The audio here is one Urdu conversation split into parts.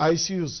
ICUs,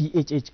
PHH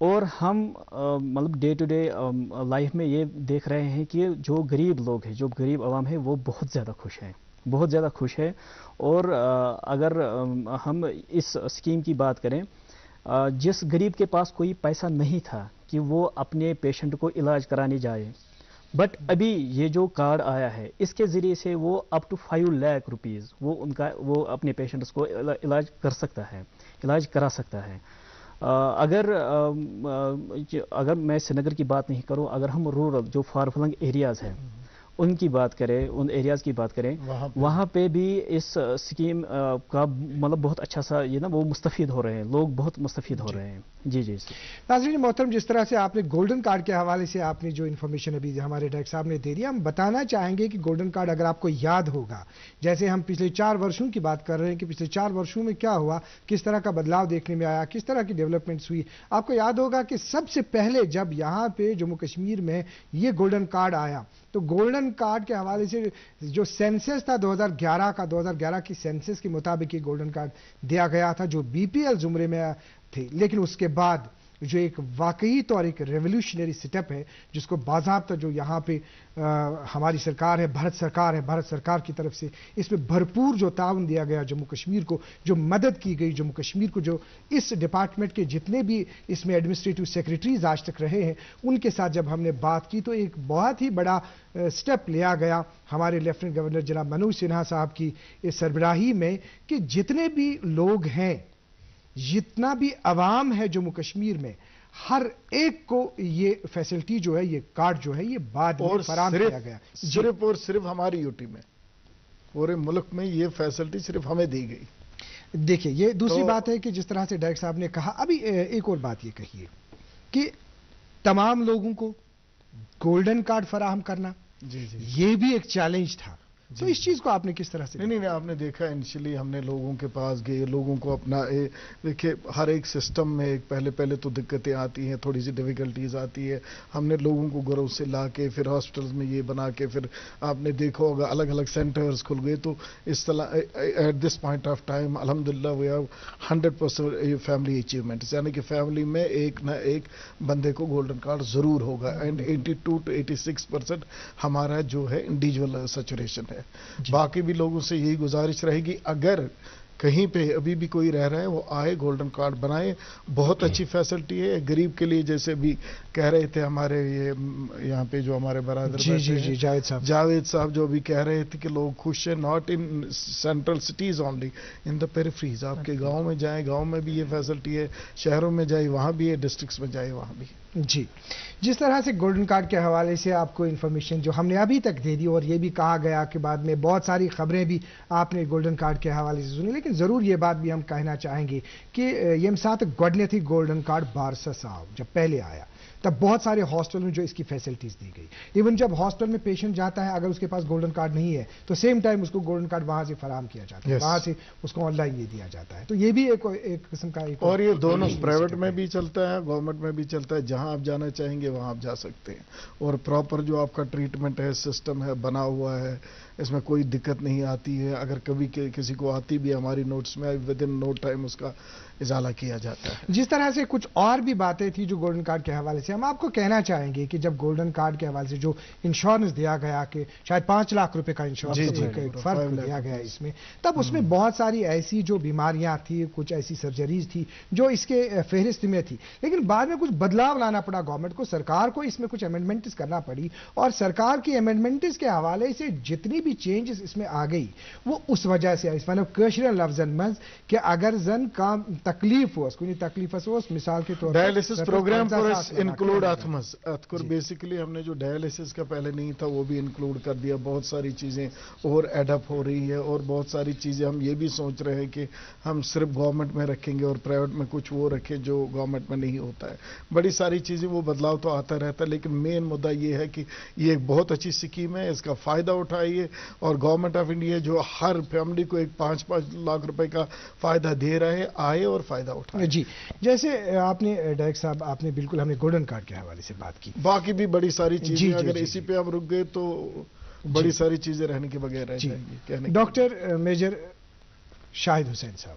اور ہم مطلب ڈے ٹو ڈے لائف میں یہ دیکھ رہے ہیں کہ جو غریب لوگ ہیں، جو غریب عوام ہے، وہ بہت زیادہ خوش ہیں، بہت زیادہ خوش ہے. اور اگر ہم اس اسکیم کی بات کریں، جس غریب کے پاس کوئی پیسہ نہیں تھا کہ وہ اپنے پیشنٹ کو علاج کرانے جائے، بٹ ابھی یہ جو کارڈ آیا ہے اس کے ذریعے سے وہ اپ ٹو 5 لاکھ روپیز وہ اپنے پیشنٹس کو علاج کر سکتا ہے، علاج کرا سکتا ہے. اگر میں سری نگر کی بات نہیں کروں، اگر ہم رورل جو فار فلنگ ایریاز ہیں ان کی بات کریں، ان ایریاز کی بات کریں، وہاں پہ بھی اس اسکیم کا مطلب بہت اچھا سا یہ نا وہ مستفید ہو رہے ہیں، لوگ بہت مستفید ہو رہے ہیں. جی جی. ناظرین محترم، جس طرح سے آپ نے گولڈن کارڈ کے حوالے سے آپ نے جو انفارمیشن ابھی ہمارے ڈائریکٹر صاحب نے دے دیا، ہم بتانا چاہیں گے کہ گولڈن کارڈ اگر آپ کو یاد ہوگا، جیسے ہم پچھلے 4 ورشوں کی بات کر رہے ہیں کہ پچھلے 4 ورشوں میں کیا ہوا، کس طرح کا بدلاؤ دیکھنے میں آیا، کس طرح کی ڈیولپمنٹس ہوئی. آپ کو یاد ہوگا کہ سب سے پہلے جب یہاں پہ جموں کشمیر میں یہ گولڈن کارڈ آیا تو گولڈن کارڈ کے حوالے سے جو سینسس تھا 2011 کی سینسس کے مطابق یہ گولڈن کارڈ دیا گیا تھا جو بی پی ایل زمرے میں تھے. لیکن اس کے بعد جو ایک واقعی طور ایک ریولیوشنری سٹیپ ہے جس کو باضابطہ جو یہاں پہ ہماری سرکار ہے، بھارت سرکار کی طرف سے اس میں بھرپور جو تعاون دیا گیا جموں کشمیر کو، جو مدد کی گئی جموں کشمیر کو، جو اس ڈپارٹمنٹ کے جتنے بھی اس میں ایڈمنسٹریٹو سیکریٹریز آج تک رہے ہیں ان کے ساتھ جب ہم نے بات کی تو ایک بہت ہی بڑا سٹیپ لیا گیا ہمارے لیفٹیننٹ گورنر جناب منوج سنہا صاحب کی اس سربراہی میں کہ جتنے بھی لوگ ہیں، جتنا بھی عوام ہے جموں کشمیر میں، ہر ایک کو یہ فیسلٹی جو ہے، یہ کارڈ جو ہے، یہ بعد میں فراہم کیا گیا. صرف اور صرف ہماری یوٹی میں، پورے ملک میں یہ فیسلٹی صرف ہمیں دی گئی. دیکھیں، یہ دوسری بات ہے کہ جس طرح سے ڈائریکٹر صاحب نے کہا، ابھی ایک اور بات یہ کہیے کہ تمام لوگوں کو گولڈن کارڈ فراہم کرنا یہ بھی ایک چیلنج تھا. تو اس چیز کو آپ نے کس طرح سے نہیں آپ نے دیکھا انیشلی ہم نے لوگوں کے پاس گئے، لوگوں کو اپنا دیکھیں ہر ایک سسٹم میں پہلے تو دقتیں آتی ہیں، تھوڑی سی ڈیفیکلٹیز آتی ہے. ہم نے لوگوں کو گھروں سے لا کے پھر ہاسپٹلز میں یہ بنا کے پھر آپ نے دیکھا ہوگا الگ الگ سینٹرز کھل گئے. تو اس طرح at this point of time الحمدللہ وی ہیو 100% فیملی اچیومنٹس، یعنی کہ فیملی میں ایک نہ ایک بندے کو گولڈن کارڈ ضرور ہوگا. اینڈ 82 to 86% ہمارا جو ہے انڈیویجول سیچوریشن ہے. باقی بھی لوگوں سے یہی گزارش رہے گی، اگر کہیں پہ ابھی بھی کوئی رہ رہا ہے وہ آئے، گولڈن کارڈ بنائے. بہت اچھی فیسلٹی ہے غریب کے لیے. جیسے بھی کہہ رہے تھے ہمارے یہاں پہ جو ہمارے برادر جاوید صاحب جو بھی کہہ رہے تھے کہ لوگ خوش ہیں، not in central cities only, in the peripheries. آپ کے گاؤں میں جائیں، گاؤں میں بھی یہ فیسلٹی ہے، شہروں میں جائیں وہاں بھی ہے، ڈسٹرکٹس میں جائیں وہاں بھی. جی، جس طرح سے گولڈن کارڈ کے حوالے سے آپ کو انفارمیشن جو ہم نے ابھی تک دے دی، اور یہ بھی کہا گیا کہ بعد میں بہت ساری خبریں بھی آپ نے گولڈن کارڈ کے حوالے سے سنی، لیکن ضرور یہ بات بھی ہم کہنا چاہیں گے کہ یم ساتھ گۄڈنیتھٕے گولڈن کارڈ بارسس آو جب پہلے آیا تب بہت سارے ہاسپٹل میں جو اس کی فیسلٹیز دی گئی. ایون جب ہاسپٹل میں پیشنٹ جاتا ہے اگر اس کے پاس گولڈن کارڈ نہیں ہے تو سیم ٹائم اس کو گولڈن کارڈ وہاں سے فراہم کیا جاتا ہے، وہاں سے اس کو آن لائن یہ دیا جاتا ہے. تو یہ بھی ایک قسم کا اور یہ دونوں پرائیویٹ میں بھی چلتا ہے، گورنمنٹ میں بھی چلتا ہے. جہاں آپ جانا چاہیں گے وہاں آپ جا سکتے ہیں، اور پراپر جو آپ کا ٹریٹمنٹ ہے، سسٹم ہے، بنا ہوا ہے، اس میں کوئی دقت نہیں آتی ہے. اگر کبھی کسی کو آتی بھی ہماری نوٹس میں ود ان نو ٹائم اس کا ازالہ کیا جاتا ہے. جس طرح سے کچھ اور بھی باتیں تھیں جو گولڈن کارڈ کے حوالے سے ہم آپ کو کہنا چاہیں گے کہ جب گولڈن کارڈ کے حوالے سے جو انشورنس دیا گیا کہ شاید 5 لاکھ روپے کا انشورنس ایک فرق دیا گیا اس میں، تب اس میں بہت ساری ایسی جو بیماریاں تھیں، کچھ ایسی سرجریز تھی جو اس کے فہرست میں تھی، لیکن بعد میں کچھ بدلاؤ لانا پڑا گورنمنٹ کو، سرکار کو اس میں کچھ امینڈمنٹس کرنا پڑی، اور سرکار کی امینڈمنٹس کے حوالے سے جتنی بھی چینجز اس میں آ گئی وہ اس وجہ سے آئی. مطلب کٲشرٮ۪ن لفظن منٛز کہ اگر زن کانٛہہ تکلیف اوس، کُنہِ تکلیفس اوس مثال کے طور پر ڈائلسس پروگرام پر انکلوڈ اتھ کو بیسیکلی ہم نے جو ڈائلسس کا پہلے نہیں تھا وہ بھی انکلوڈ کر دیا. بہت ساری چیزیں اور ایڈ اپ ہو رہی ہے، اور بہت ساری چیزیں ہم یہ بھی سوچ رہے ہیں کہ ہم صرف گورنمنٹ میں رکھیں گے اور پرائیویٹ میں کچھ وہ رکھیں جو گورنمنٹ میں نہیں ہوتا ہے. بڑی ساری چیزیں وہ بدلاؤ تو آتا رہتا ہے، لیکن مین مدعا یہ ہے کہ یہ ایک بہت اچھی اسکیم ہے، اس کا فائدہ اٹھائیے. اور گورنمنٹ آف انڈیا جو ہر فیملی کو ایک 5 لاکھ روپے کا فائدہ دے رہے ہیں، آئے اور فائدہ اٹھائے. جی، جیسے آپ نے ڈائریکٹر صاحب آپ نے بالکل ہم نے گولڈن کارڈ کے حوالے سے بات کی، باقی بھی بڑی ساری چیزیں اگر اسی پہ ہم رک گئے تو بڑی ساری چیزیں رہنے کے بغیر رہ جائیں گی. ڈاکٹر میجر شاہد حسین صاحب،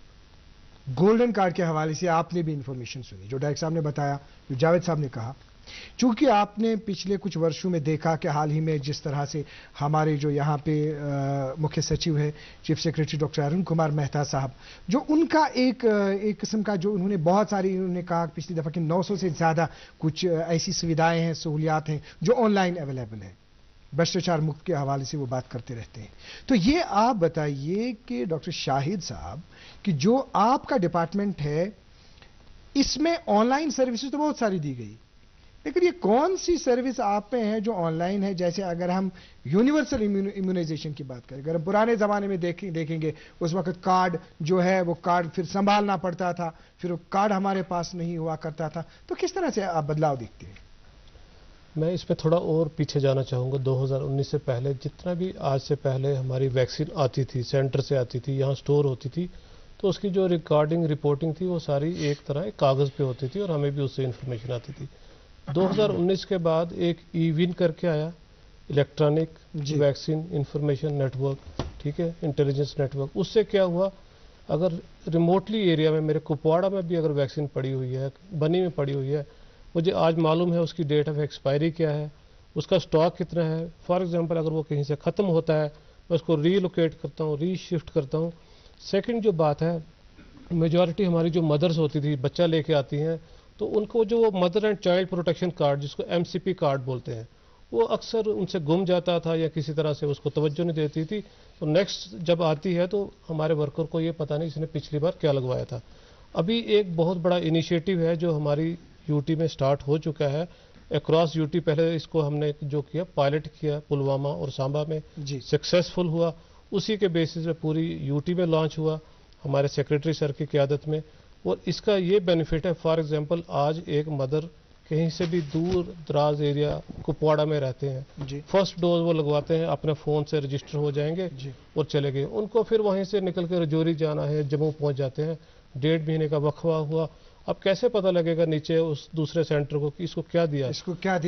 گولڈن کارڈ کے حوالے سے آپ نے بھی انفارمیشن سنی، جو ڈائریکٹر صاحب نے بتایا، جو جاوید صاحب نے کہا، چونکہ آپ نے پچھلے کچھ ورشوں میں دیکھا کہ حال ہی میں جس طرح سے ہمارے جو یہاں پہ مکھیہ سچیو ہے، chief secretary doctor Arun Kumar Mehta صاحب، جو ان کا ایک قسم کا جو انہوں نے بہت ساری، انہوں نے کہا پچھلی دفعہ کہ 900 سے زیادہ کچھ ایسی سویدھائیں ہیں، سہولیات ہیں جو آن لائن اویلیبل ہیں، بھرشٹاچار مکت کے حوالے سے وہ بات کرتے رہتے ہیں. تو یہ آپ بتائیے کہ ڈاکٹر شاہد صاحب کہ جو آپ کا ڈپارٹمنٹ ہے اس میں آن لائن سروسز تو بہت ساری دی گئی، لیکن یہ کون سی سروس آپ میں ہے جو آن لائن ہے؟ جیسے اگر ہم یونیورسل امیونائزیشن کی بات کریں، اگر ہم پرانے زمانے میں دیکھیں گے، اس وقت کارڈ جو ہے وہ کارڈ پھر سنبھالنا پڑتا تھا، پھر وہ کارڈ ہمارے پاس نہیں ہوا کرتا تھا، تو کس طرح سے آپ بدلاؤ دیکھتے ہیں؟ میں اس میں تھوڑا اور پیچھے جانا چاہوں گا. 2019 سے پہلے جتنا بھی آج سے پہلے ہماری ویکسین آتی تھی، سینٹر سے آتی تھی، یہاں سٹور ہوتی تھی، تو اس کی جو ریکارڈنگ رپورٹنگ تھی وہ ساری ایک طرح ایک کاغذ پہ ہوتی تھی اور ہمیں بھی اس سے انفارمیشن آتی تھی. 2019 کے بعد ایک ای ون کر کے آیا، electronic vaccine information network, ٹھیک ہے، انٹیلیجنس نیٹ ورک. اس سے کیا ہوا، اگر ریموٹلی ایریا میں، میرے کپواڑہ میں بھی اگر ویکسین پڑی ہوئی ہے، بنی میں پڑی ہوئی ہے، مجھے آج معلوم ہے اس کی ڈیٹ آف ایکسپائری کیا ہے، اس کا سٹاک کتنا ہے. فار ایگزامپل اگر وہ کہیں سے ختم ہوتا ہے، میں اس کو ری لوکیٹ کرتا ہوں، ری شفٹ کرتا ہوں. سیکنڈ جو بات ہے، میجورٹی ہماری جو مدرز ہوتی تھی بچہ لے کے آتی ہیں، تو ان کو جو mother and child protection card جس کو MCP کارڈ بولتے ہیں، وہ اکثر ان سے گم جاتا تھا یا کسی طرح سے اس کو توجہ نہیں دیتی تھی. تو نیکسٹ جب آتی ہے تو ہمارے ورکر کو یہ پتہ نہیں اس نے پچھلی بار کیا لگوایا تھا. ابھی ایک بہت بڑا انیشیٹو ہے جو ہماری UT میں سٹارٹ ہو چکا ہے، اکراس UT. پہلے اس کو ہم نے جو کیا، پائلٹ کیا پلوامہ اور سامبا میں، سکسیسفل ہوا. اسی کے بیسس پہ پوری UT میں لانچ ہوا ہمارے سیکریٹری سر کی قیادت میں. اور اس کا یہ بینیفٹ ہے، فار ایگزامپل آج ایک مدر کہیں سے بھی دور دراز ایریا کپواڑہ میں رہتے ہیں، فرسٹ ڈوز وہ لگواتے ہیں، اپنے فون سے رجسٹر ہو جائیں گے اور چلے گئے. ان کو پھر وہیں سے نکل کے رجوری جانا ہے، جموں پہنچ جاتے ہیں، 1.5 مہینے کا وقفہ ہوا. اب کیسے پتہ لگے گا نیچے اس دوسرے سینٹر کو کہ اس کو کیا دیا؟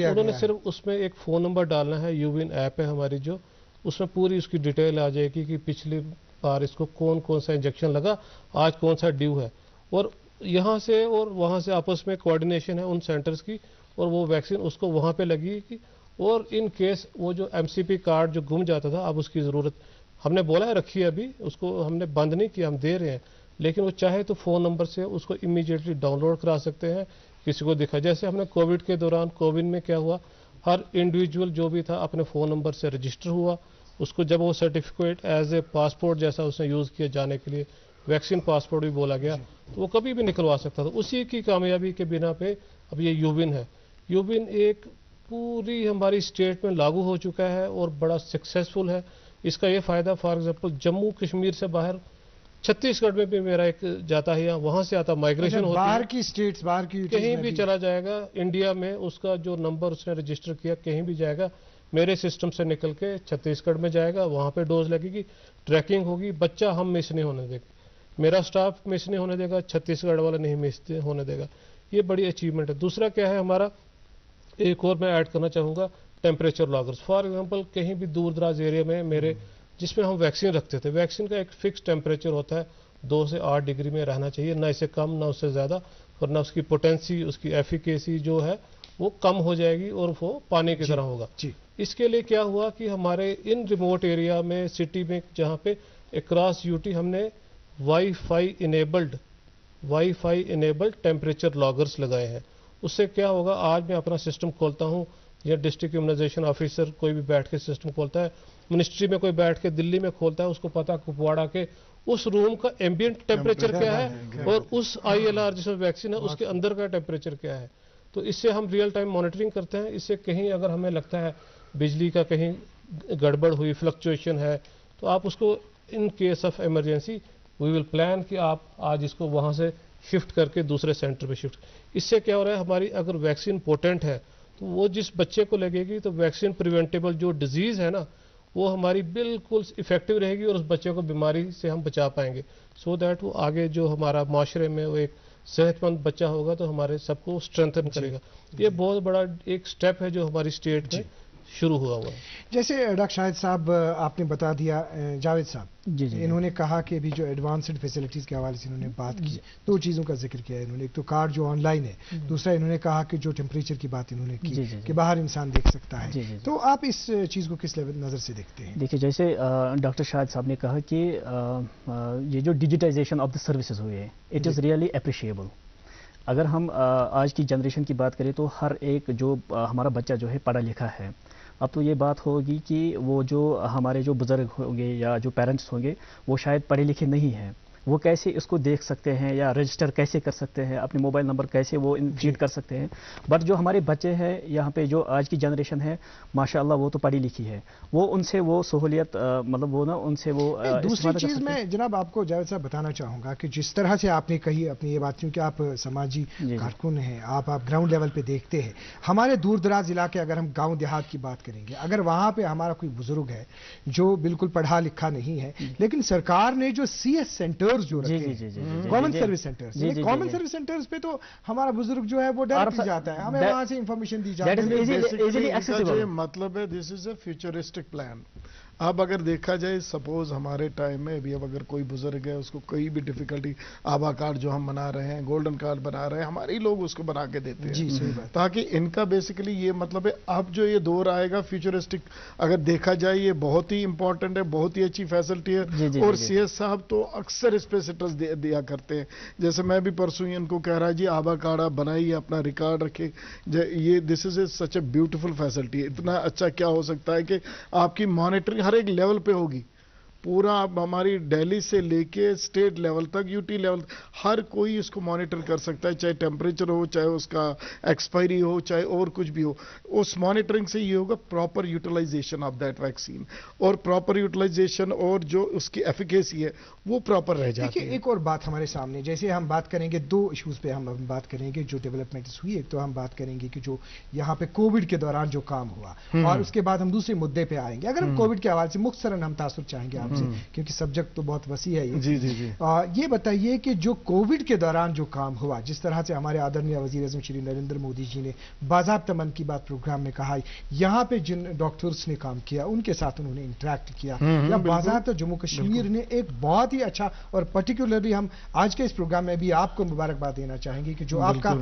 انہوں نے صرف اس میں ایک فون نمبر ڈالنا ہے. یووین ایپ ہے ہماری، جو اس میں پوری اس کی ڈیٹیل آ جائے گی کہ پچھلی بار اس کو کون کون سا انجیکشن لگا، آج کون سا ڈیو ہے. اور یہاں سے اور وہاں سے آپس میں کوآرڈینیشن ہے ان سینٹرز کی، اور وہ ویکسین اس کو وہاں پہ لگی گی. اور ان کیس وہ جو MCP کارڈ جو گم جاتا تھا، اب اس کی ضرورت ہم نے بولا ہے رکھی ہے، ابھی اس کو ہم نے بند نہیں کیا، ہم دے رہے ہیں، لیکن وہ چاہے تو فون نمبر سے اس کو امیجیٹلی ڈاؤن لوڈ کرا سکتے ہیں، کسی کو دکھا. جیسے ہم نے کووڈ کے دوران کوون میں کیا ہوا، ہر انڈیویجول جو بھی تھا اپنے فون نمبر سے رجسٹر ہوا، اس کو جب وہ سرٹیفکیٹ ایز اے پاسپورٹ جیسا اس نے یوز کیا جانے کے لیے، ویکسین پاسپورٹ بھی بولا گیا، تو وہ کبھی بھی نکلوا سکتا تھا. اسی کی کامیابی کے بنا پہ اب یہ یووین ہے. یووین ایک پوری ہماری اسٹیٹ میں لاگو ہو چکا ہے اور بڑا سکسیسفل ہے. اس کا یہ فائدہ، فار ایگزامپل جموں کشمیر سے باہر چھتیس گڑھ میں بھی میرا ایک جاتا ہے، وہاں سے آتا مائگریشن ہوتی ہے، باہر کی اسٹیٹس، باہر کی کہیں بھی چلا جائے گا انڈیا میں، اس کا جو نمبر اس نے رجسٹر کیا کہیں بھی جائے گا، میرے سسٹم سے نکل کے چھتیس گڑھ میں جائے گا، وہاں پہ ڈوز لگے گی، ٹریکنگ ہوگی، بچہ ہم مس نہیں ہونے دے گا، میرا سٹاف مس نہیں ہونے دے گا، چھتیس گڑھ والا نہیں مس ہونے دے گا. یہ بڑی اچیومنٹ ہے. دوسرا کیا ہے ہمارا، ایک اور میں ایڈ کرنا چاہوں گا، ٹیمپریچر لاگرز. فار ایگزامپل کہیں بھی دور دراز ایریا میں میرے، جس میں ہم ویکسین رکھتے تھے، ویکسین کا ایک فکس ٹیمپریچر ہوتا ہے، 2 سے 8 ڈگری میں رہنا چاہیے، نہ اس سے کم نہ اس سے زیادہ، ورنہ اس کی پوٹینسی، اس کی ایفیکیسی جو ہے وہ کم ہو جائے گی اور وہ پانی کی طرح ہوگا. اس کے لیے کیا ہوا کہ ہمارے ان ریموٹ ایریا میں، سٹی میں، جہاں پہ اکراس UT ہم نے wi fi enabled temperature loggers لگائے ہیں. اس سے کیا ہوگا، آج میں اپنا سسٹم کھولتا ہوں یا ڈسٹرکٹ امیونائزیشن آفیسر کوئی بھی بیٹھ کے سسٹم کھولتا ہے، منسٹری میں کوئی بیٹھ کے دلی میں کھولتا ہے، اس کو پتا کپواڑہ کے اس روم کا ایمبینٹ ٹیمپریچر کیا ہے اور اس ILR جس میں ویکسین ہے اس کے اندر کا ٹیمپریچر کیا ہے. تو اس سے ہم ریئل ٹائم مانیٹرنگ کرتے ہیں. اس سے کہیں اگر ہمیں لگتا ہے بجلی کا کہیں گڑبڑ ہوئی، فلکچویشن ہے، تو آپ اس کو in case of emergency we will plan کہ آپ آج اس کو وہاں سے شفٹ کر کے دوسرے سینٹر پہ شفٹ. اس سے کیا ہو رہا ہے، ہماری اگر ویکسین پوٹنٹ ہے تو وہ جس بچے کو لگے گی تو ویکسین پریونٹیبل جو ڈیزیز ہے نا، وہ ہماری بالکل افیکٹو رہے گی اور اس بچے کو بیماری سے ہم بچا پائیں گے، سو دیٹ وہ آگے جو ہمارا معاشرے میں وہ ایک صحت مند بچہ ہوگا تو ہمارے سب کو اسٹرینتھن کرے گا. یہ بہت بڑا ایک سٹیپ ہے جو ہماری اسٹیٹ میں شروع ہوا ہوا ہے. جیسے ڈاکٹر شاہد صاحب آپ نے بتا دیا، جاوید صاحب جی جی انہوں نے کہا کہ ابھی جو ایڈوانسڈ فیسلٹیز کے حوالے سے انہوں نے بات کی، دو چیزوں کا ذکر کیا ہے انہوں نے، ایک تو کارڈ جو آن لائن ہے، دوسرا انہوں نے کہا کہ جو ٹیمپریچر کی بات انہوں نے کی کہ باہر انسان دیکھ سکتا ہے. تو آپ اس چیز کو کس نظر سے دیکھتے ہیں؟ دیکھیے جیسے ڈاکٹر شاہد صاحب نے کہا کہ یہ جو ڈیجیٹائزیشن آف دا سروسز ہوئے ہیں، اٹ از ریئلی اپریشیبل. اگر ہم آج کی جنریشن کی بات کریں تو ہر ایک جو ہمارا بچہ جو ہے پڑھا لکھا ہے. اب تو یہ بات ہوگی کہ وہ جو ہمارے جو بزرگ ہوں گے یا جو پیرنٹس ہوں گے وہ شاید پڑھے لکھے نہیں ہیں، وہ کیسے اس کو دیکھ سکتے ہیں یا رجسٹر کیسے کر سکتے ہیں، اپنے موبائل نمبر کیسے وہ فیڈ کر سکتے ہیں. بٹ جو ہمارے بچے ہیں یہاں پہ جو آج کی جنریشن ہے ماشاءاللہ وہ تو پڑھی لکھی ہے، وہ ان سے وہ سہولیت مطلب وہ نا ان سے وہ دوسری چیز میں جناب آپ کو جاوید صاحب بتانا چاہوں گا کہ جس طرح سے آپ نے کہی اپنی یہ بات، کیونکہ آپ سماجی کارکن ہیں، آپ گراؤنڈ لیول پہ دیکھتے ہیں. ہمارے دور دراز علاقے اگر ہم گاؤں دیہات کی بات کریں گے، اگر وہاں پہ ہمارا کوئی بزرگ ہے جو بالکل پڑھا لکھا نہیں ہے، لیکن سرکار نے جو سی ایس سینٹرز جو رکھے ہیں، common service centres, common service centres پہ تو ہمارا بزرگ جو ہے وہ ڈائریکٹ جاتا ہے، ہمیں وہاں سے انفارمیشن دی جاتی ہے. مطلب ہے دس از اے فیوچرسٹک پلان. اب اگر دیکھا جائے سپوز ہمارے ٹائم میں ابھی اب اگر کوئی بزرگ ہے اس کو کوئی بھی ڈیفیکلٹی، آبا کارڈ جو ہم بنا رہے ہیں، گولڈن کارڈ بنا رہے ہیں، ہمارے ہی لوگ اس کو بنا کے دیتے ہیں تاکہ ان کا بیسیکلی یہ مطلب ہے اب جو یہ دور آئے گا فیوچرسٹک، اگر دیکھا جائے یہ بہت ہی امپورٹنٹ ہے، بہت ہی اچھی فیسلٹی ہے. اور سی ایس صاحب تو اکثر اس پہ سٹرس دیا کرتے ہیں. جیسے میں بھی پرسوں ان کو کہہ رہا جی آبا کارڈ آپ بنائیے، اپنا ریکارڈ رکھے. یہ دس از اے سچ اے بیوٹیفل فیسلٹی. اتنا اچھا کیا ہو سکتا ہے کہ آپ کی مانیٹرنگ ہر ایک لیول پہ ہوگی. پورا ہماری دہلی سے لے کے اسٹیٹ لیول تک، یو ٹی لیول، ہر کوئی اس کو مانیٹر کر سکتا ہے، چاہے ٹیمپریچر ہو، چاہے اس کا ایکسپائری ہو، چاہے اور کچھ بھی ہو. اس مانیٹرنگ سے یہ ہوگا proper utilization of that vaccine, اور پراپر یوٹیلائزیشن اور جو اس کی ایفیکیسی ہے وہ پراپر رہ جاتی ہے. ایک اور بات ہمارے سامنے، جیسے ہم بات کریں گے دو ایشوز پہ ہم بات کریں گے جو ڈیولپمنٹس ہوئی. ایک تو ہم بات کریں گے کہ جو یہاں پہ کووڈ کے دوران جو کام ہوا، اور اس کے بعد ہم دوسرے مدعے پہ آئیں گے. اگر ہم کووڈ کے حوالے سے مختصراً ہم تاثر چاہیں گے آپ سے، کیونکہ سبجیکٹ تو بہت وسیع ہے یہ. جی جی جی. یہ بتائیے کہ جو کووڈ کے دوران جو کام ہوا، جس طرح سے ہمارے آدرنیہ وزیر اعظم شری نریندر مودی جی نے باضابطہ من کی بات پروگرام میں کہا، یہاں پہ جن ڈاکٹرز نے کام کیا ان کے ساتھ انہوں نے انٹریکٹ کیا، یا باضابطہ جموں کشمیر نے ایک بہت ہی اچھا، اور پرٹیکولرلی ہم آج کے اس پروگرام میں بھی آپ کو مبارکباد دینا چاہیں گے کہ جو آپ کا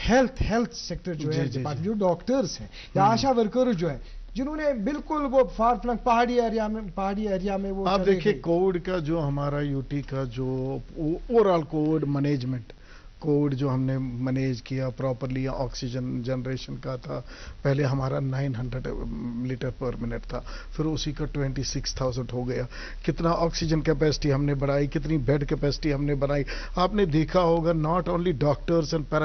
ہیلتھ سیکٹر جو ہے، جو ڈاکٹرز ہیں یا آشا ورکر جو ہے، جنہوں نے بالکل وہ فار فلنگ پہاڑی ایریا میں وہ. آپ دیکھیں کووڈ کا جو ہمارا یو ٹی کا جو over all Covid management, Covid جو ہم نے مینیج کیا پراپرلی، آکسیجن جنریشن کا تھا پہلے ہمارا 900 لیٹر پر منٹ تھا، پھر اسی کا 26,000 ہو گیا. کتنا آکسیجن کیپیسٹی ہم نے بڑھائی، کتنی بیڈ کیپیسٹی ہم نے بنائی. آپ نے دیکھا ہوگا not only doctors and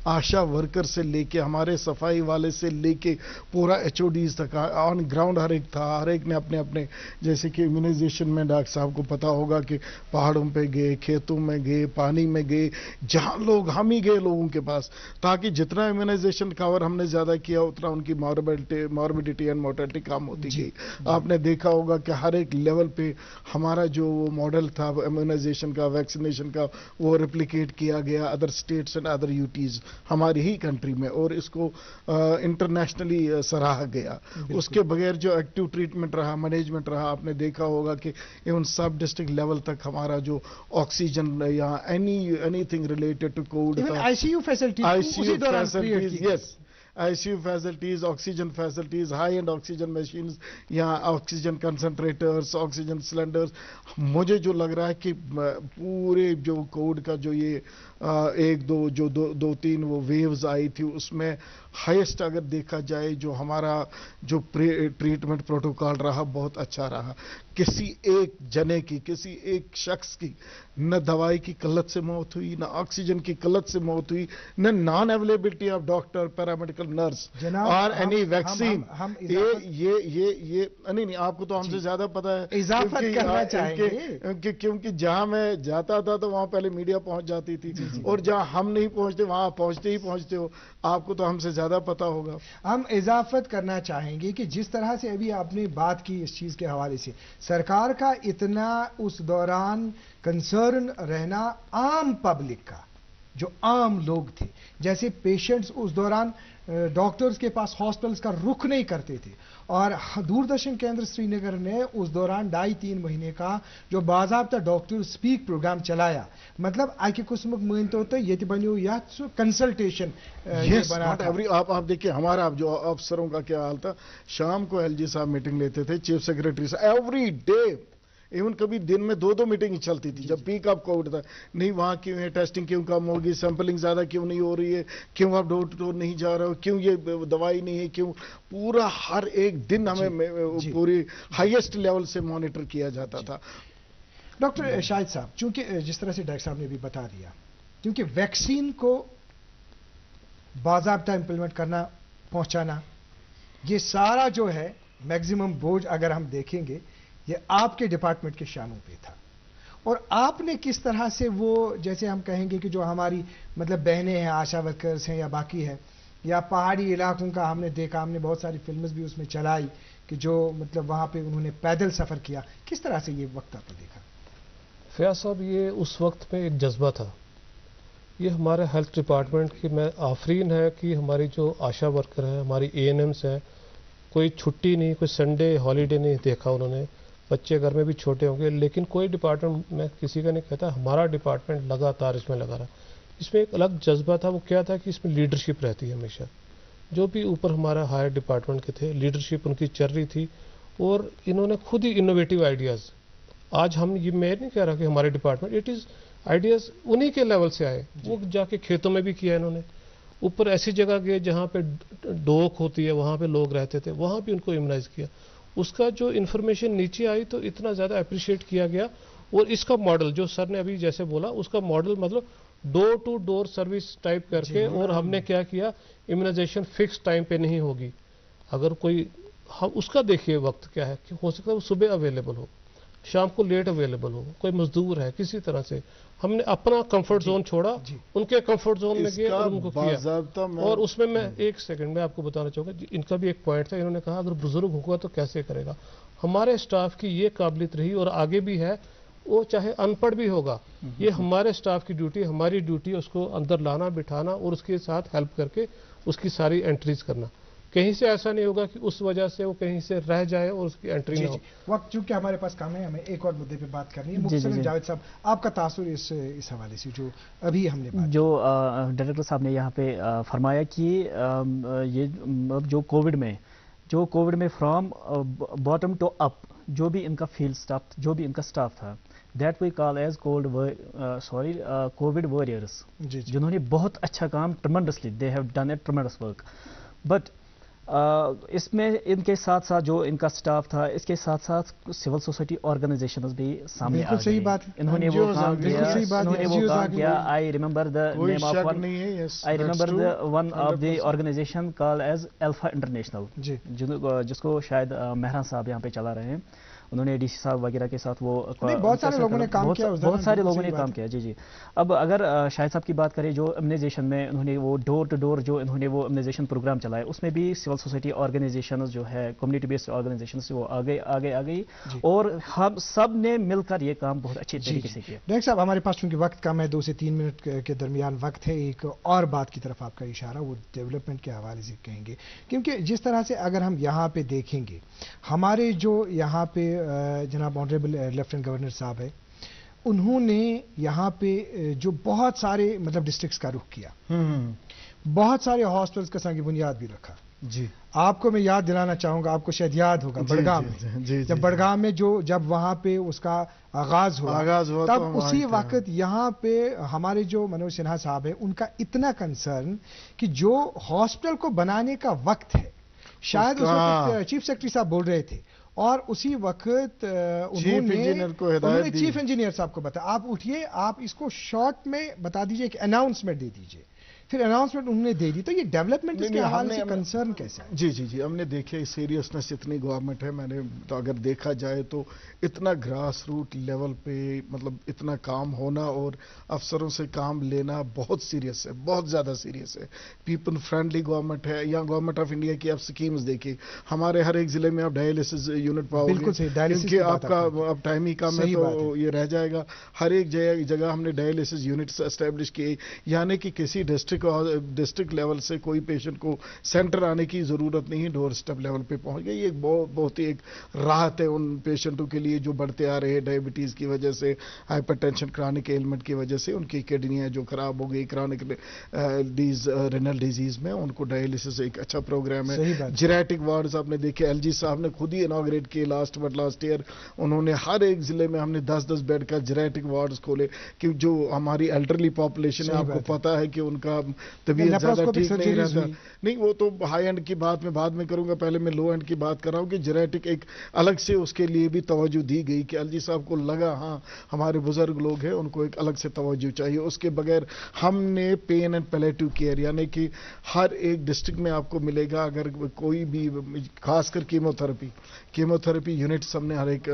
Asha worker سے لے کے ہمارے صفائی والے سے لے کے پورا ایچ او ڈیز تک آن گراؤنڈ ہر ایک تھا. ہر ایک نے اپنے اپنے، جیسے کہ امیونائزیشن میں ڈاکٹر صاحب کو پتا ہوگا کہ پہاڑوں پہ گئے، کھیتوں میں گئے، پانی میں گئے، جہاں لوگ ہم ہی گئے لوگوں کے پاس، تاکہ جتنا امیونائزیشن کور ہم نے زیادہ کیا اتنا ان کی ماربیڈیٹی اینڈ مورٹیلٹی کم ہوتی گئی. آپ نے دیکھا ہوگا کہ ہر ایک لیول پہ ہمارا جو ماڈل تھا امیونائزیشن کا، ویکسینیشن کا، وہ ریپلیکیٹ کیا گیا other states and other UTs ہماری ہی کنٹری میں، اور اس کو انٹرنیشنلی سراہا گیا. اس کے بغیر جو ایکٹیو ٹریٹمنٹ رہا، مینجمنٹ رہا، آپ نے دیکھا ہوگا کہ ایون سب ڈسٹرکٹ لیول تک ہمارا جو آکسیجن یا anything related to COVID, I C U facilities, yes, I C U facilities, oxygen facilities, high end oxygen machines یا آکسیجن کنسنٹریٹرز، آکسیجن سلنڈرز. مجھے جو لگ رہا ہے کہ پورے جو کووڈ کا جو یہ ایک دو تین وہ ویوز آئی تھی، اس میں ہائیسٹ اگر دیکھا جائے جو ہمارا جو ٹریٹمنٹ پروٹوکال رہا بہت اچھا رہا. کسی ایک جنے کی، کسی ایک شخص کی نہ دوائی کی قلت سے موت ہوئی، نہ آکسیجن کی قلت سے موت ہوئی، نہ non availability of doctor, paramedical nurse اور اینی ویکسین. یہ نہیں، آپ کو تو ہم سے زیادہ پتا ہے، اضافت کرنا چاہیں گے کیونکہ جہاں میں جاتا تھا تو وہاں پہلے میڈیا پہنچ جاتی تھی، اور جہاں ہم نہیں پہنچتے وہاں پہنچتے ہو. آپ کو تو ہم سے زیادہ پتا ہوگا. ہم اضافت کرنا چاہیں گے کہ جس طرح سے ابھی آپ نے بات کی اس چیز کے حوالے سے، سرکار کا اتنا اس دوران کنسرن رہنا عام پبلک کا، جو عام لوگ تھے. جیسے پیشنٹس اس دوران ڈاکٹرز کے پاس ہاسپٹلز کا رخ نہیں کرتے تھے, اور دوردرشن کیندر سری نگر نے اس دوران 2.5-3 مہینے کا جو باضابطہ ڈاکٹر سپیک پروگرام چلایا. مطلب اکہ قسمک مانتو تو یہ بنیو یا کنسلٹیشن آپ دیکھیے ہمارا جو افسروں کا کیا حال تھا. شام کو ایل جی صاحب میٹنگ لیتے تھے, چیف سیکرٹری سے ایوری ڈے, ایون کبھی دن میں 2 میٹنگ چلتی تھی جب پیک آف کووڈ تھا. نہیں وہاں کیوں ہے, ٹیسٹنگ کیوں کم ہوگی, سیمپلنگ زیادہ کیوں نہیں ہو رہی ہے, کیوں آپ ڈور ٹو ڈور نہیں جا رہے ہو, کیوں یہ دوائی نہیں ہے, کیوں. پورا ہر ایک دن ہمیں پوری ہائیسٹ لیول سے مانیٹر کیا جاتا تھا. ڈاکٹر شاہد صاحب, چونکہ جس طرح سے ڈاکٹر صاحب نے بھی بتا دیا, کیونکہ ویکسین کو باضابطہ امپلیمنٹ کرنا, پہنچانا, یہ سارا جو ہے میگزیمم بوجھ اگر ہم دیکھیں گے یہ آپ کے ڈپارٹمنٹ کے شانوں پہ تھا. اور آپ نے کس طرح سے وہ, جیسے ہم کہیں گے کہ جو ہماری مطلب بہنیں ہیں, آشا ورکرز ہیں یا باقی ہے, یا پہاڑی علاقوں کا ہم نے دیکھا, ہم نے بہت ساری فلمز بھی اس میں چلائی کہ جو مطلب وہاں پہ انہوں نے پیدل سفر کیا, کس طرح سے یہ وقت آپ نے دیکھا؟ فیاض صاحب, یہ اس وقت میں ایک جذبہ تھا. یہ ہمارے ہیلتھ ڈپارٹمنٹ کی میں آفرین ہے کہ ہماری جو آشا ورکر ہیں, ہماری ANMs ہیں, کوئی چھٹی نہیں, کوئی سنڈے ہالیڈے نہیں دیکھا انہوں نے. بچے گھر میں بھی چھوٹے ہوں گے لیکن کوئی ڈپارٹمنٹ میں کسی کا نہیں کہتا, ہمارا ڈپارٹمنٹ لگاتار اس میں لگا رہا. اس میں ایک الگ جذبہ تھا. وہ کیا تھا کہ اس میں لیڈرشپ رہتی ہے ہمیشہ. جو بھی اوپر ہمارا ہائر ڈپارٹمنٹ کے تھے, لیڈرشپ ان کی چل رہی تھی, اور انہوں نے خود ہی انوویٹو آئیڈیاز. آج ہم یہ میں نہیں کہہ رہا کہ ہمارے ڈپارٹمنٹ, اٹ از آئیڈیاز انہی کے لیول سے آئے. وہ جا کے کھیتوں میں بھی کیا انہوں نے, اوپر ایسی جگہ گئے جہاں پہ ڈوک ہوتی ہے, وہاں پہ لوگ رہتے تھے, وہاں بھی ان کو امیونائز کیا. اس کا جو انفارمیشن نیچے آئی تو اتنا زیادہ اپریشیٹ کیا گیا. اور اس کا ماڈل جو سر نے ابھی جیسے بولا, اس کا ماڈل مطلب ڈور ٹو ڈور سروس ٹائپ کر کے, اور ہم نے کیا کیا, امیونائزیشن فکس ٹائم پہ نہیں ہوگی. اگر کوئی اس کا دیکھیے وقت کیا ہے, کہ ہو سکتا ہے وہ صبح اویلیبل ہو, شام کو لیٹ اویلیبل ہو, کوئی مزدور ہے, کسی طرح سے ہم نے اپنا کمفرٹ زون چھوڑا, ان کے کمفرٹ زون میں گئے اور ان کو کیا. اور اس میں ایک سیکنڈ میں آپ کو بتانا چاہوں گا, ان کا بھی ایک پوائنٹ تھا. انہوں نے کہا اگر بزرگ ہوگا تو کیسے کرے گا. ہمارے اسٹاف کی یہ قابلیت رہی اور آگے بھی ہے, وہ چاہے ان پڑھ بھی ہوگا, یہ ہمارے اسٹاف کی ڈیوٹی, ہماری ڈیوٹی اس کو اندر لانا, بٹھانا, اور اس کے ساتھ ہیلپ کر کے اس کی ساری انٹریز کرنا. کہیں سے ایسا نہیں ہوگا کہ اس وجہ سے وہ کہیں سے رہ جائے اور اس کی انٹری نہ ہو. وقت چونکہ ہمارے پاس کام ہے, ہمیں ایک اور مدعے پہ بات کرنی ہے. مختصراً جاوید صاحب, آپ کا تاثر اس حوالے سے جو ابھی ہم نے جو ڈائریکٹر صاحب نے یہاں پہ فرمایا کہ یہ جو کووڈ میں فرام باٹم ٹو اپ جو بھی ان کا فیلڈ اسٹاف, جو بھی ان کا اسٹاف تھا, that we call as covid warriors, جنہوں نے بہت اچھا کام, tremendously they have done a tremendous work. But اس میں ان کے ساتھ ساتھ جو ان کا اسٹاف تھا, اس کے ساتھ ساتھ سول سوسائٹی آرگنائزیشنز بھی سامنے آ گئی. انہوں نے وہ کام کیا. I remember the name of one of the organization call as Alpha International, جس کو شاید مہران صاحب یہاں پہ چلا رہے ہیں. انہوں نے ڈی سی صاحب وغیرہ کے ساتھ وہ بہت سارے لوگوں نے کام کیا, بہت سارے لوگوں نے کام کیا. جی. اب اگر شاہد صاحب کی بات کریں, جو امیونائزیشن میں انہوں نے وہ ڈور ٹو ڈور جو انہوں نے وہ امیونائزیشن پروگرام چلایا, اس میں بھی سول سوسائٹی آرگنائزیشنز جو ہے, کمیونٹی بیسڈ آرگنائزیشنز, وہ آگے آ گئی, اور ہم سب نے مل کر یہ کام بہت اچھے طریقے سے کیا. ڈاکٹر صاحب, ہمارے پاس چونکہ وقت کم ہے, 2 سے 3 منٹ کے درمیان وقت ہے, ایک اور بات کی طرف آپ کا اشارہ وہ ڈیولپمنٹ کے حوالے سے کہیں گے, کیونکہ جس طرح سے اگر ہم یہاں پہ دیکھیں گے, ہمارے جو یہاں پہ جناب آنریبل لیفٹیننٹ گورنر صاحب ہے, انہوں نے یہاں پہ جو بہت سارے مطلب ڈسٹرکٹس کا رخ کیا, بہت سارے ہاسپٹلس کا سنگ بنیاد بھی رکھا. جی, آپ کو میں یاد دلانا چاہوں گا, آپ کو شاید یاد ہوگا, بڑگام میں جب بڑگام میں جب وہاں پہ اس کا آغاز ہوا تب اسی وقت یہاں پہ ہمارے جو منوج سنہا صاحب ہیں, ان کا اتنا کنسرن کہ جو ہاسپٹل کو بنانے کا وقت ہے, شاید اس وقت چیف سیکرٹری صاحب بول رہے تھے, اور اسی وقت انہوں نے چیف انجینئر صاحب کو بتایا, آپ اٹھیے, آپ اس کو شارٹ میں بتا دیجئے, ایک اناؤنسمنٹ دے دیجئے پھر اناؤنسمنٹ انہوں نے دے دی. تو یہ ڈیولپمنٹ اس کے حوالے سے کنسرن کیسا ہے؟ جی ہم نے دیکھے سیریسنس اتنی گورنمنٹ ہے. میں نے تو اگر دیکھا جائے تو اتنا گراس روٹ لیول پہ مطلب اتنا کام ہونا اور افسروں سے کام لینا بہت سیریس ہے, بہت زیادہ سیریس ہے. پیپل فرینڈلی گورنمنٹ ہے. یا گورنمنٹ آف انڈیا کی آپ سکیمز دیکھیں, ہمارے ہر ایک ضلع میں آپ ڈائلسس یونٹ پاؤ گے, کیونکہ آپ کا اب ٹائم ہی کم ہے تو یہ رہ جائے گا. ہر ایک جگہ ہم نے ڈائلسس یونٹس اسٹیبلش کیے, یعنی کہ کسی ڈسٹرکٹ لیول سے کوئی پیشنٹ کو سینٹر آنے کی ضرورت نہیں, ڈور اسٹیپ لیول پہ پہنچ گئی. یہ بہت ہی ایک راحت ہے ان پیشنٹوں کے لیے جو بڑھتے آ رہے ہیں ڈائبٹیز کی وجہ سے, ہائپر ٹینشن, کرانک ایلمنٹ کی وجہ سے, ان کی کڈنیاں جو خراب ہو گئی کرانک رینل ڈیزیز میں, ان کو ڈائلسس ایک اچھا پروگرام ہے. جیریٹک وارڈز آپ نے دیکھے, ایل جی صاحب نے خود ہی انوگریٹ کیے لاسٹ ایئر. انہوں نے ہر ایک ضلع میں ہم نے 10 بیڈ کا جیریٹک وارڈز کھولے, کہ جو ہماری ایلڈرلی پاپولیشن ہے, آپ کو پتا ہے کہ ان کا طبیعت زیادہ ٹھیک نہیں رہتا. نہیں, وہ تو ہائی اینڈ کی بات میں بعد میں کروں گا, پہلے میں لو اینڈ کی بات کر رہا ہوں کہ جیریٹک ایک الگ سے اس کے لیے بھی توجہ دی گئی, کہ ایل جی صاحب کو لگا ہاں ہمارے بزرگ لوگ ہیں, ان کو ایک الگ سے توجہ چاہیے. اس کے بغیر ہم نے پین اینڈ پیلیٹیو کیئر, یعنی کہ ہر ایک ڈسٹرکٹ میں آپ کو ملے گا, اگر کوئی بھی خاص کر کیموتھراپی یونٹس ہم نے ہر ایک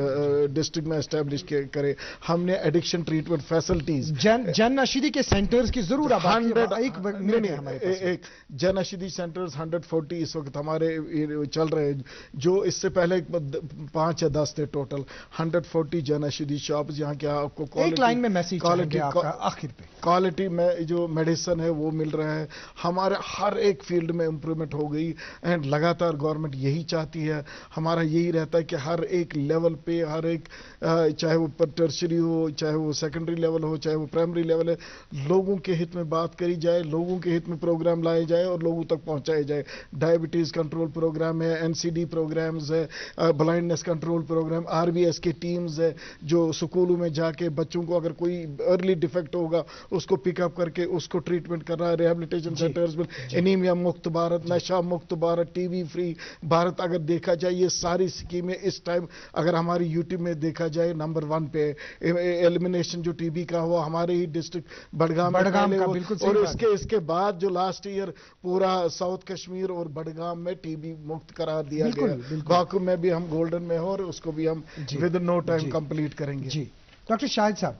ڈسٹرکٹ میں اسٹیبلش کرے. ہم نے ایڈکشن ٹریٹمنٹ فیسلٹیز, جن نشیدی کے سینٹرز کی ضرور ایک جن اشدی سینٹرز 140 اس وقت ہمارے چل رہے ہیں, جو اس سے پہلے 5 یا 10 تھے ٹوٹل. 140 جن اشدی شاپس, یہاں کیا آپ کو ایک لائن میں میسیج آخر پہ کوالٹی میں جو میڈیسن ہے وہ مل رہا ہے. ہمارے ہر ایک فیلڈ میں امپرومنٹ ہو گئی, اینڈ لگاتار گورنمنٹ یہی چاہتی ہے. ہمارا یہی رہتا ہے کہ ہر ایک لیول پہ, ہر ایک چاہے وہ ٹرشری ہو, چاہے وہ سیکنڈری لیول ہو, چاہے وہ پرائمری لیول ہے, لوگوں کے ہت میں بات کری جائے, لوگوں کے ہت میں پروگرام لائے جائے اور لوگوں تک پہنچائے جائے. ڈائبٹیز کنٹرول پروگرام ہے, این سی ڈی پروگرامز ہے, blindness control programme, R B S K teams ہے, جو سکولوں میں جا کے بچوں کو اگر کوئی ارلی ڈیفیکٹ ہوگا اس کو پک اپ کر کے اس کو ٹریٹمنٹ کر رہا ہے. ریہیبلیٹیشن سینٹرز میں انیمیا مکت بھارت, نشہ مکت Bharat, T B free Bharat. اگر دیکھا جائے یہ ساری اسکیمیں اس ٹائم اگر ہماری یوٹیوب میں دیکھا جائے نمبر 1 پہ. ایلیمینیشن جو ٹی بی کا ہوا ہمارے ہی ڈسٹرکٹ بڑگام کا, اور اس کے بعد جو لاسٹ ایئر پورا ساؤتھ کشمیر اور بڑگام میں ٹی بی مکت قرار دیا گیا. باقی میں بھی ہم گولڈن میں ہوں اور اس کو بھی ہم ود نو ٹائم کمپلیٹ کریں گے. جی ڈاکٹر شاہد صاحب,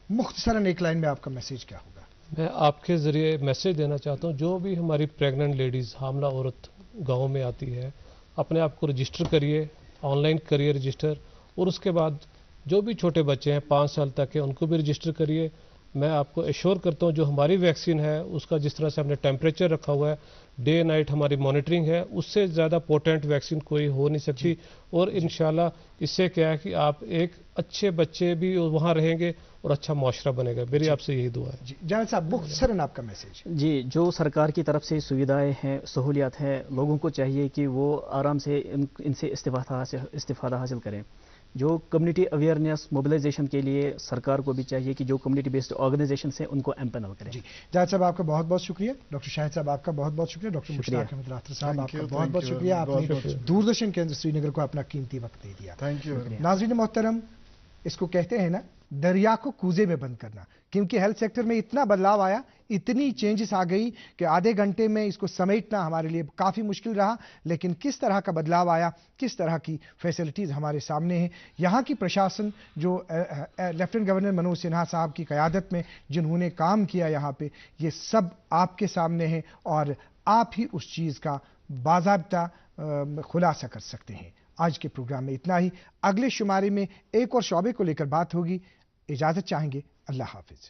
مختصراً ایک لائن میں آپ کا میسیج کیا ہوگا؟ میں آپ کے ذریعے میسیج دینا چاہتا ہوں, جو بھی ہماری پریگننٹ لیڈیز, حاملہ عورت گاؤں میں آتی ہے, اپنے آپ کو رجسٹر کریے, آن لائن کریے رجسٹر, اور اس کے بعد جو بھی چھوٹے بچے ہیں 5 سال تک کے, ان کو بھی رجسٹر کریے. میں آپ کو ایشور کرتا ہوں جو ہماری ویکسین ہے اس کا جس طرح سے ہم نے ٹیمپریچر رکھا ہوا ہے, ڈے نائٹ ہماری مانیٹرنگ ہے, اس سے زیادہ پوٹینٹ ویکسین کوئی ہو نہیں سکتی. اور انشاءاللہ اس سے کیا ہے کہ آپ ایک اچھے بچے بھی وہاں رہیں گے اور اچھا معاشرہ بنے گا. میری آپ سے یہی دعا ہے. جاوید صاحب مختصراً آپ کا میسیج. جی, جو سرکار کی طرف سے سویدھائیں ہیں, سہولیات ہیں, لوگوں کو چاہیے کہ وہ آرام سے ان سے استفادہ حاصل کریں. جو کمیونٹی اویئرنیس موبلائزیشن کے لیے سرکار کو بھی چاہیے کہ جو کمیونٹی بیسڈ آرگنائزیشنز ہیں ان کو ایمپینل کریں. جی جاوید صاحب آپ کا بہت بہت شکریہ. ڈاکٹر شاہد صاحب آپ کا بہت بہت شکریہ. ڈاکٹر مشتاق احمد راتر صاحب آپ کا بہت بہت شکریہ, آپ نے دوردرشن کیندر سری نگر کو اپنا قیمتی وقت دے دیا. Thank you. ناظرین محترم, اس کو کہتے ہیں نا دریا کو کوزے میں بند کرنا, کیونکہ ہیلتھ سیکٹر میں اتنا بدلاؤ آیا, اتنی چینجز آ گئی کہ آدھے گھنٹے میں اس کو سمیٹنا ہمارے لیے کافی مشکل رہا. لیکن کس طرح کا بدلاؤ آیا, کس طرح کی فیسلٹیز ہمارے سامنے ہیں. یہاں کی پرشاسن جو لیفٹیننٹ گورنر منوج سنہا صاحب کی قیادت میں جنہوں نے کام کیا یہاں پہ, یہ سب آپ کے سامنے ہے اور آپ ہی اس چیز کا باضابطہ خلاصہ کر سکتے ہیں. آج کے پروگرام میں اتنا ہی. اگلے شمارے میں ایک اور شعبے کو لے کر بات ہوگی. اجازت چاہیں گے. اللہ حافظ.